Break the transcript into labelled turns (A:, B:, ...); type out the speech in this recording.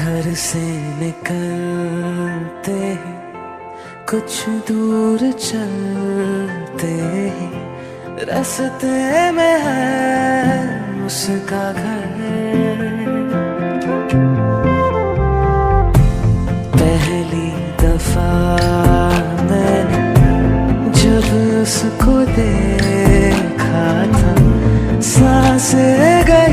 A: घर से निकलते ही कुछ दूर चलते ही रास्ते में है उसका घर। पहली दफा मैंने जब उसको देखा था सांसें गए